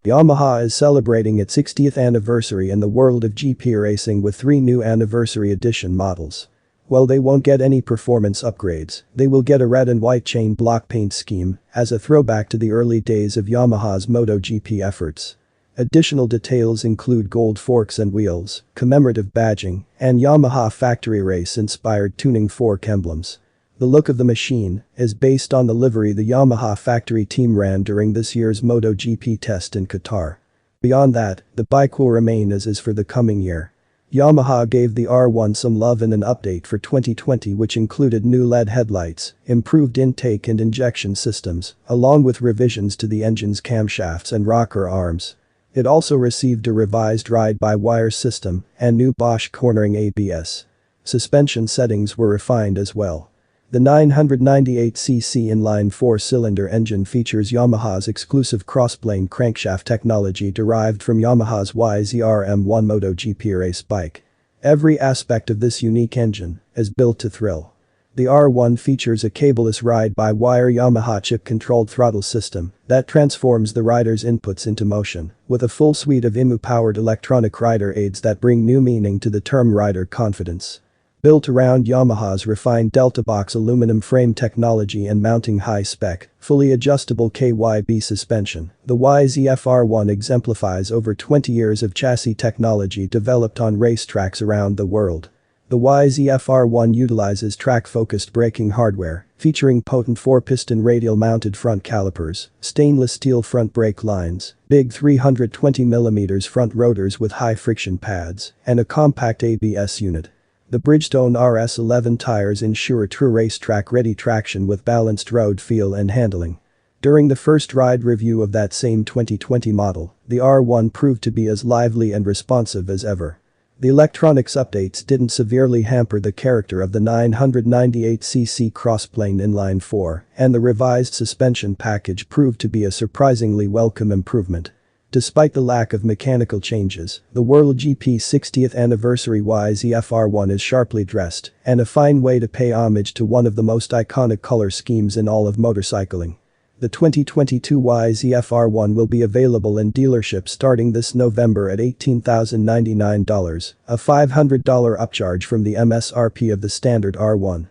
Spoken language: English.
Yamaha is celebrating its 60th anniversary in the world of GP racing with 3 new anniversary edition models. While they won't get any performance upgrades, they will get a red and white chain block paint scheme as a throwback to the early days of Yamaha's MotoGP efforts. Additional details include gold forks and wheels, commemorative badging, and Yamaha factory race-inspired tuning fork emblems. The look of the machine is based on the livery the Yamaha factory team ran during this year's MotoGP test in Qatar. Beyond that, the bike will remain as is for the coming year. Yamaha gave the R1 some love in an update for 2020 which included new LED headlights, improved intake and injection systems, along with revisions to the engine's camshafts and rocker arms. It also received a revised ride-by-wire system and new Bosch cornering ABS. Suspension settings were refined as well. The 998cc inline 4-cylinder engine features Yamaha's exclusive crossplane crankshaft technology derived from Yamaha's YZF-R1 MotoGP race bike. Every aspect of this unique engine is built to thrill. The R1 features a cableless ride-by-wire Yamaha chip-controlled throttle system that transforms the rider's inputs into motion, with a full suite of IMU-powered electronic rider aids that bring new meaning to the term rider confidence. Built around Yamaha's refined Deltabox aluminum frame technology and mounting high-spec, fully adjustable KYB suspension, the YZF-R1 exemplifies over 20 years of chassis technology developed on racetracks around the world. The YZF-R1 utilizes track-focused braking hardware, featuring potent 4-piston radial-mounted front calipers, stainless steel front brake lines, big 320mm front rotors with high-friction pads, and a compact ABS unit. The Bridgestone RS11 tires ensure true racetrack-ready traction with balanced road feel and handling. During the first ride review of that same 2020 model, the R1 proved to be as lively and responsive as ever. The electronics updates didn't severely hamper the character of the 998cc crossplane inline 4, and the revised suspension package proved to be a surprisingly welcome improvement. Despite the lack of mechanical changes, the World GP 60th anniversary YZF-R1 is sharply dressed and a fine way to pay homage to one of the most iconic color schemes in all of motorcycling. The 2022 YZF-R1 will be available in dealerships starting this November at $18,099, a $500 upcharge from the MSRP of the standard R1.